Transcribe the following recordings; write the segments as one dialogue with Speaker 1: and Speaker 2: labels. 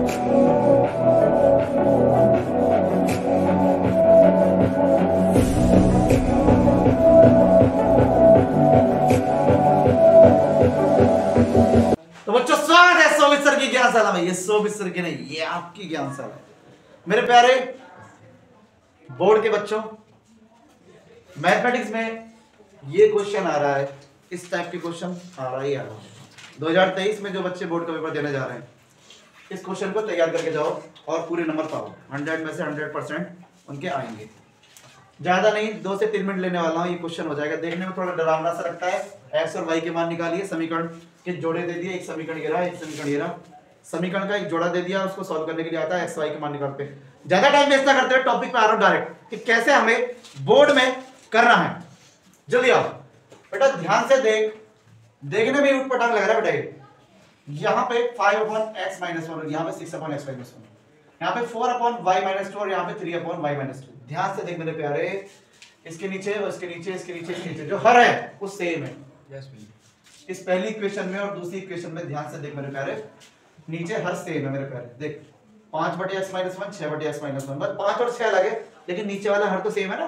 Speaker 1: तो बच्चों स्वागत है सोमित सर की ज्ञानशाला में। ये सोमित सर की नहीं, ये आपकी ज्ञानशाला है। मेरे प्यारे बोर्ड के बच्चों, मैथमेटिक्स में ये क्वेश्चन आ रहा है, इस टाइप के क्वेश्चन आ रहा ही आ रहा है। 2023 में जो बच्चे बोर्ड का पेपर देने जा रहे हैं, इस क्वेश्चन को तैयार करके जाओ और पूरे नंबर पाओ। 100 में से 100% उनके आएंगे। ज्यादा नहीं, 2 से 3 मिनट लेने वाला हूँ। ये क्वेश्चन हो जाएगा। देखने में थोड़ा डरावना सा लगता है। एक्स और वाई के मान निकालिए, समीकरण के जोड़े दे दिए, एक समीकरण ये रहा, एक समीकरण ये रहा, समीकरण का एक जोड़ा दे दिया, उसको सॉल्व करने के लिए आता है एक्स वाई के मान निकालते हैं। ज्यादा टाइम वेस्ट ना करते हुए टॉपिक पे आ रहा हूं डायरेक्ट कि कैसे हमें बोर्ड में करना है। जल्दी आओ बेटा, ध्यान से देख। देखने में उठपटांग लग रहा है बेटा। यहाँ पे 5/x - 1, यहाँ पे 6/x - 1, यहाँ पे 4/y - 2 और यहाँ पे 3/y - 2। ध्यान से देख मेरे प्यारे, इसके नीचे और इसके नीचे, इसके नीचे, इसके नीचे जो हर है वो सेम है। इस पहली इक्वेशन में और दूसरी इक्वेशन में ध्यान से देख मेरे प्यारे, नीचे हर सेम है मेरे प्यारे। देख 5/x - 1, 6/x - 1, बस 5 और 6 अलग है, लेकिन नीचे वाला हर तो सेम है ना।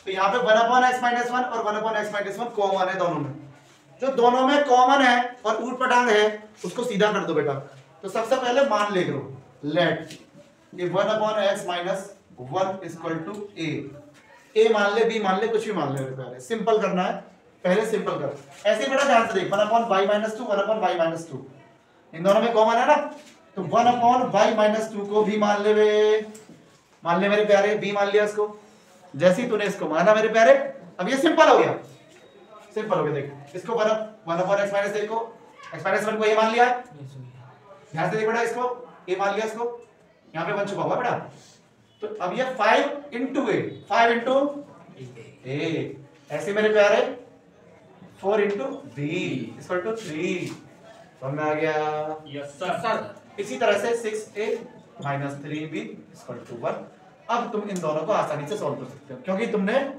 Speaker 1: तो यहाँ पे 1/x - 1 और 1/x - 1 कॉमन है दोनों में। जो दोनों में कॉमन है और ऊट-पटांग है, उसको सीधा कर दो बेटा। तो सबसे पहले मान ले करो, लेट ये 1/x - 1 = a मान ले, b मान ले, कुछ भी मान ले मेरे प्यारे। सिंपल करना है, पहले सिंपल कर। ऐसे ही बेटा ध्यान से देख, 1/y - 2, 1/y - 2 इन दोनों में कॉमन है ना। तो 1/y - 2 को भी मान ले मान ले मेरे प्यारे, b मान लिया इसको। जैसे ही तूने इसको माना मेरे प्यारे, अब ये सिंपल हो गया, सिंपल हो गया। देख इसको 1/x - 1 को x - 1 को a मान लिया, ध्यान से देख बेटा, इसको a मान लिया, इसको यहाँ पे 1 छुपा हुआ बेटा। तो अब ये 5 × a, 5 × a, ऐसे मेरे प्यारे 4 × b = 3। समझ में आ गया?
Speaker 2: Yes sir.
Speaker 1: इसी तरह से 6a - 3b = 1। अब तुम इन दोनों को आसानी से सॉल्व कर सकते हो, क्योंकि तुमने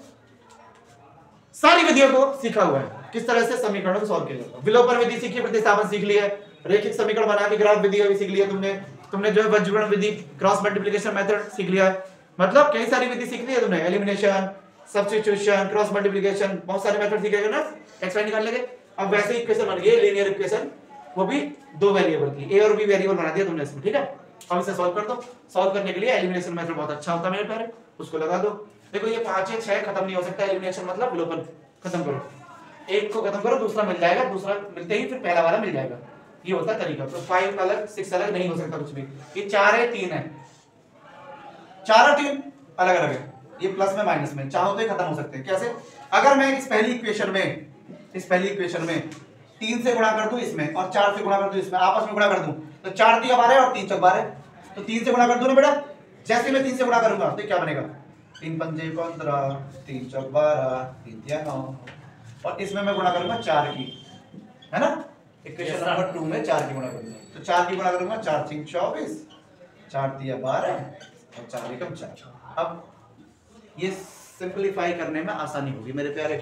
Speaker 1: सारी विधियों को सीखा हुआ है, किस तरह से समीकरणों को सॉल्व किया जाता है। विलोपन विधि सीखी है, प्रतिस्थापन सीख लिया है, रेखिक समीकरण बना के ग्राफ विधि भी सीख लिया तुमने जो है बंजगुणन विधि, क्रॉस मल्टीप्लिकेशन मेथड सीख लिया है। मतलब कई सारी विधि सीख ली है तुमने, एलिमिनेशन, सब्स्टिट्यूशन, क्रॉस मल्टीप्लिकेशन, बहुत सारे मेथड सीखे ना एक्स वाई निकालने के। अब वैसे ही इक्वेशन बन गई लीनियर इक्वेशन, वो भी 2 वेरिएबल की, ए और बी वेरिएबल बना दिया तुमने इसमें। ठीक है, अब इसे सॉल्व कर दो। सॉल्व करने के लिए एलिमिनेशन मेथड बहुत अच्छा होता है मेरे प्यारे, उसको लगा दो। देखो ये 5 या 6 खत्म नहीं हो सकता। एलिमिनेशन मतलब विलोपन खत्म करो, एक को खत्म करो, दूसरा मिल जाएगा, दूसरा मिलते ही फिर पहला वाला मिल जाएगा। ये होता है तरीका। तो 5 अलग 6 अलग नहीं हो सकता कुछ भी। ये 4 है 3 है, 4 और 3 अलग अलग है, ये प्लस में माइनस में, चाहो तो ये खत्म हो सकते हैं। कैसे? अगर मैं इस पहली इक्वेशन में 3 से गुणा कर दूं इसमें और 4 से गुणा कर दूं इसमें, आपस में गुणा कर दूं, तो 4 × 3 = 12 और 3 × 12, तो 3 से गुणा कर दूं ना बेटा। जैसे मैं 3 से गुणा करूंगा तो क्या बनेगा? 3 × 5 = 15, 3 × 4 = 12, 3 × 3 = 9, और इसमें मैं गुणा करूंगा 4 की, है ना। इक्वेशन नंबर 2 में 4 की गुणा करूंगा, तो 4 की गुणा करूंगा, 4 × 3 = 24, 4 × 3 = 12 और 4 × 1 = 4। अब ये सिंपलीफाई करने में आसानी होगी मेरे प्यारे।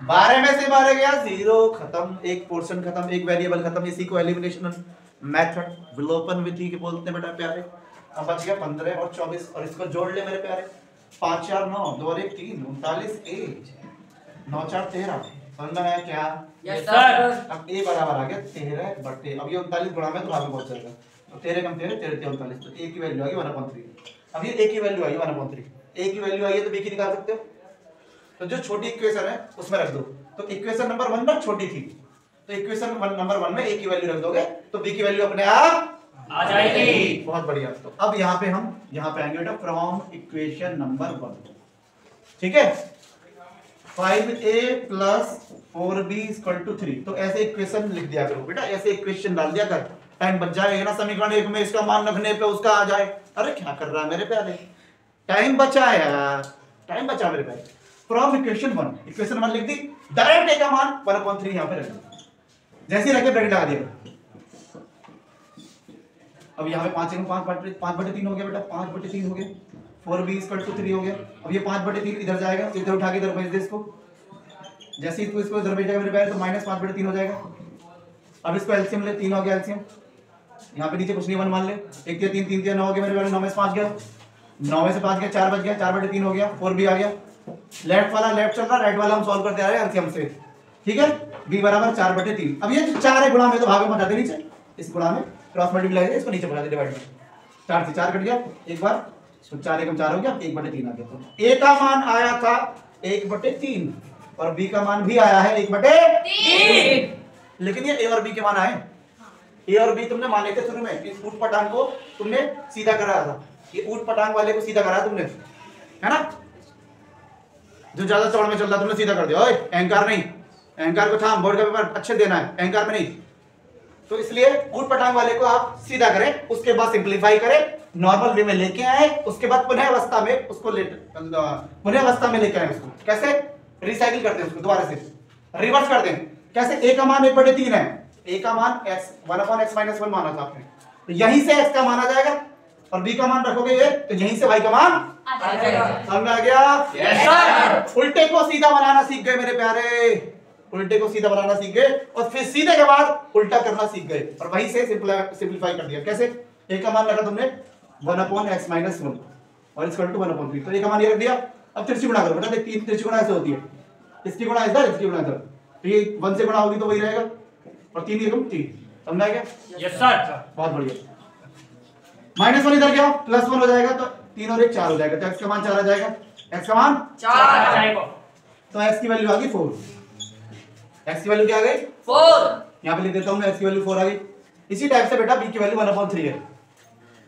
Speaker 1: 12 में से 12 गया, 0 खत्म, एक पोर्शन खत्म, एक वेरिएबल खत्म। इसी को एलिमिनेशन मेथड, विलोपन विधि के बोलते हैं बेटा प्यारे। अब बच गया 15 और 24, और इसको जोड़ ले मेरे प्यारे। 5 × 4 = 9, 2 और 1 3, 39 a, 9 × 4 = 13। समझ में आया क्या?
Speaker 2: Yes sir.
Speaker 1: अब a बराबर आ गया 13/, अब ये 39 गुणा में तो भाग में पहुंच जाएगा, तो 13 × 13 = 39, तो a की वैल्यू आ गई 1/3। अब ये a की वैल्यू आई 1/3, a की वैल्यू आई है तो b की निकाल सकते हो। तो जो छोटी इक्वेशन है उसमें रख दो। तो इक्वेशन नंबर 1 ना छोटी थी, तो इक्वेशन नंबर 1 में a की वैल्यू रख दोगे तो b की वैल्यू अपने आप
Speaker 2: आ जाएगी।
Speaker 1: बहुत बढ़िया। तो अब यहाँ पे हम आएंगे बेटा फ्रॉम इक्वेशन नंबर 1। ठीक है, 5a + 4b = 3। तो ऐसे इक्वेशन लिख दिया करो बेटा, ऐसे इक्वेशन डाल दिया कर, टाइम बच जाएगा ना। समीकरण 1 में इसका मान रखने पे उसका आ जाए। अरे क्या कर रहा है मेरे प्यारे, टाइम बचा यार, टाइम बचा मेरे प्यारे। फ्रॉम इक्वेशन 1 लिख दी, डायरेक्ट a का मान 1/3 यहाँ पे रख दिया। जैसे ही रखे ब्रैकेट लगा दिया। अब यहाँ पे 5/3 हो गया बेटा, 5/3 हो गया, 4b = 3 हो गया। अब ये 5/3 इधर जाएगा, इधर उठा के इधर भेज दे इसको। जैसे ही तू इसको इधर भेजेगा मेरे प्यारे तो -5/3 हो जाएगा। अब इसको एलसीएम ले, 3 हो गया एलसीएम, यहाँ पे नीचे कुछ नहीं, 1 मान ले। 1 3 3 3 9 हो गया मेरे वाले, 9 में से 5 गया, 9 में से 5 गया, 4 बच गया, 4/3 हो गया, 4 भी आ गया। लेफ्ट वाला लेफ्ट चल रहा, राइट वाला हम सॉल्व करते आ रहे हैं एलसीएम से, ठीक है। b बराबर 4/3। अब ये 4 है गुणा में, तो भाग में पहुंचाते नीचे, इस गुणा में क्रॉस मल्टीप्लाई है, इसको नीचे पहुंचाते डिवाइड में। 4 से 4 कट गया एक बार, तो 4 एकम 4 हो गया, 1/3 आ गया। तो a का मान आया था 1/3 और b का मान भी आया है 1/3, लेकिन ये a और b के मान आए। a और b तुमने माने थे शुरू में, इस ऊट पटांग को तुमने सीधा कराया था, ये ऊट पटांग वाले को सीधा कराया तुमने, है ना। जो ज्यादा चौड़ में चल रहा तुमने सीधा कर दिया। ओए अहंकार नहीं, अहंकार को थाम, बोर्ड का पेपर अच्छे देना है, अहंकार में नहीं। तो इसलिए ऊट पटांग वाले को आप सीधा करें, उसके बाद सिंपलीफाई करें, नॉर्मल वे में लेके आए, उसके बाद पुनः अवस्था में उसको पुनः अवस्था में लेके आए उसको। कैसे? रिसाइकिल करते हैं उसको, दोबारा से रिवर्स कर दें। कैसे? a का मान 1/3 है, a का मान x 1/x-1 माना था आपने, तो यहीं से x का मान आ जाएगा, और b का मान रखोगे ये, तो यहीं से y का मान आ जाएगा। समझ आ गया?
Speaker 2: Yes sir.
Speaker 1: उल्टे को सीधा बनाना सीख गए मेरे प्यारे, उल्टे को सीधा बनाना सीख गए, और फिर सीधे के बाद उल्टा करना सीख गए, और वहीं से सिंपलीफाई कर दिया। कैसे? a का मान रखा तुमने 1/x-1 और इक्वल टू 1/3, तो a का मान ये रख दिया। अब तिरछी गुणा करो बेटा, देख 3 तिरछी गुणा ऐसे होती है, इसकी गुणा इधर, इसकी गुणा इधर, तो ये 1 से गुणा होगी तो वही रहेगा, और 3 एकम 3। समझ आ गया?
Speaker 2: Yes sir.
Speaker 1: बहुत बढ़िया। -1 इधर गया, +1 हो जाएगा, तो 3 और 1 4 हो जाएगा, तो x का मान 4 आ जाएगा, x का मान
Speaker 2: 4,
Speaker 1: तो x की वैल्यू आ गई 4। x की वैल्यू क्या आ गई?
Speaker 2: 4।
Speaker 1: यहाँ पे लिख देता हूँ मैं, x की वैल्यू 4 आ गई। इसी टाइप से बेटा b की वैल्यू 1/3 है,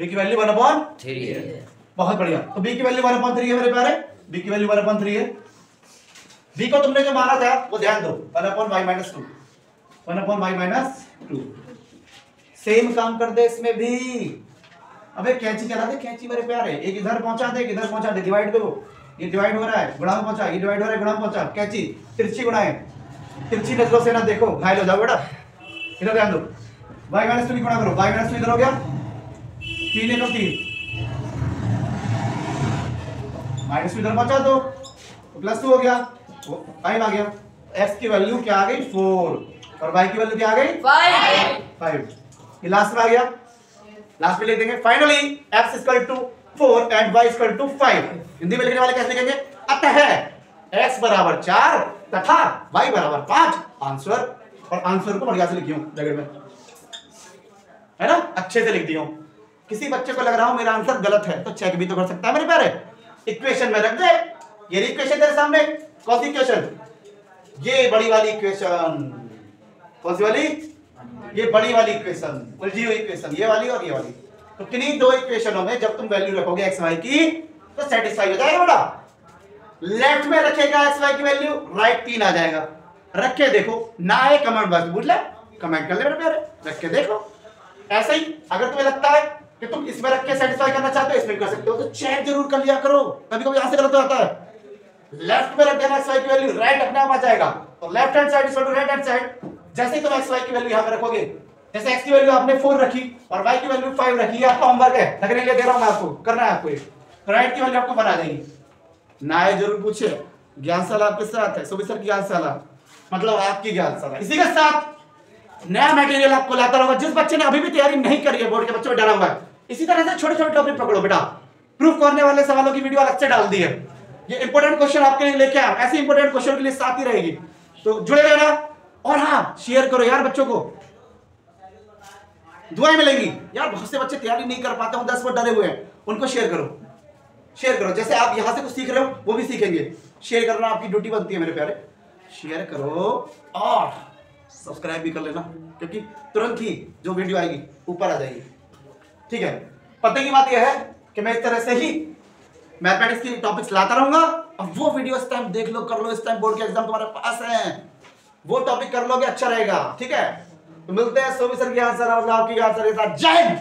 Speaker 1: b की वैल्यू 1/3 है। बहुत बढ़िया। तो b की वैल्यू 1/3 है मेरे प्यारे, b की वैल्यू 1/3 है। b को तुमने जो माना था वो ध्यान दो, 1/y-2, 1/y-2। सेम काम कर दे इसमें भी। अबे कैंची चला दे, कैंची मेरे प्यारे, एक इधर पहुंचा दे, एक इधर पहुंचा दे, डिवाइड दो, ये डिवाइड हो रहा है गुणा में पहुंचा, ये डिवाइड हो रहा है गुणा में पहुंचा, कैंची तिरछी गुणाएं, तिरछी नजरों से ना देखो, घायल हो जाओ बेटा। इधर ध्यान दो, y-2 की गुणा करो, y-2 इधर हो गया, 3 एकम 3, -2 इधर पहुंचा दो, तो +2 हो गया, 5 आ गया। x की वैल्यू क्या आ गई? 4, और y की वैल्यू क्या आ गई? 5। ये लास्ट में आ गया, लास्ट में लिख देंगे finally x = 4 and y = 5। Hindi में लिखने वाले कैसे लिखेंगे? अतः x = 4 तथा y = 5 आंसर। और आंसर को बढ़िया से लिखियो ब्रैकेट में, है ना, अच्छे से लिख दियो। किसी बच्चे को लग रहा हो मेरा आंसर गलत है तो चेक भी तो कर सकता है मेरे प्यारे, इक्वेशन में रख दे। ये इक्वेशन तेरे सामने, कौन सी इक्वेशन? ये बड़ी वाली इक्वेशन। कौन सी वाली? ये बड़ी वाली इक्वेशन, उलझी हुई इक्वेशन, ये वाली और ये वाली। तो किन्हीं दो इक्वेशनों में जब तुम वैल्यू रखोगे एक्स वाई की तो सेटिस्फाई हो जाएगा बेटा। लेफ्ट में रखेगा एक्स वाई की वैल्यू, राइट 3 आ जाएगा। रख के देखो, ना आए कमेंट बॉक्स पूछ ले, कमेंट कर ले मेरे प्यारे, रख के देखो। ऐसे ही अगर तुम्हें लगता है कि तुम इसमें रख के सेटिस्फाई करना चाहते हो, इसमें कर सकते हो, तो चेक जरूर कर लिया करो, कभी कभी यहां से गलत हो जाता है। लेफ्ट में रख देना एक्स वाई की वैल्यू, राइट अपने आप आ जाएगा, तो left hand side equal to right hand side. जैसे ही तुम एक्स वाई की वैल्यू यहां पे रखोगे, जैसे x की वैल्यू आपने 4 रखी और y की वैल्यू 5 रखी, आपका होमवर्क है, लगने के लिए दे रहा हूं मैं आपको, करना है आपको। तो राइट की वैल्यू आपको बना देंगे, ना है जरूर पूछे। ज्ञानशाला आपके साथ है, सुबह सर की ज्ञानशाला, मतलब आपकी ज्ञानशाला। इसी के साथ नया मटेरियल आपको लाता रहूंगा। जिस बच्चे ने अभी भी तैयारी नहीं करी है, बोर्ड के बच्चों में डरा हुआ है, इसी तरह से छोटे छोटे टॉपिक पकड़ो बेटा। प्रूफ करने वाले सवालों की वीडियो अलग से डाल दी है, ये इंपॉर्टेंट क्वेश्चन आपके लिए लेके आया, ऐसे इंपॉर्टेंट क्वेश्चन के लिए साथ ही रहेगी, तो जुड़े रहना। और हाँ, शेयर करो यार, बच्चों को दुआएं मिलेंगी यार। बहुत से बच्चे तैयारी नहीं कर पाते, 10 बार डरे हुए हैं, उनको शेयर करो, शेयर करो। जैसे आप यहां से कुछ सीख रहे हो, वो भी सीखेंगे। शेयर करना आपकी ड्यूटी बनती है मेरे प्यारे, शेयर करो और सब्सक्राइब भी कर लेना, क्योंकि तुरंत ही जो वीडियो आएगी ऊपर आ जाएगी, ठीक है। पते की बात यह है कि मैं इस तरह से ही मैथमेटिक्स की टॉपिक्स लाता रहूंगा, और वो वीडियो इस टाइम देख लो, कर लो। इस टाइम बोर्ड के एग्जाम तुम्हारे पास है, वो टॉपिक कर लोगे, अच्छा रहेगा, ठीक है। तो मिलते हैं सोमी सर की आंसर और आपकी आंसर के साथ। जय हिंद।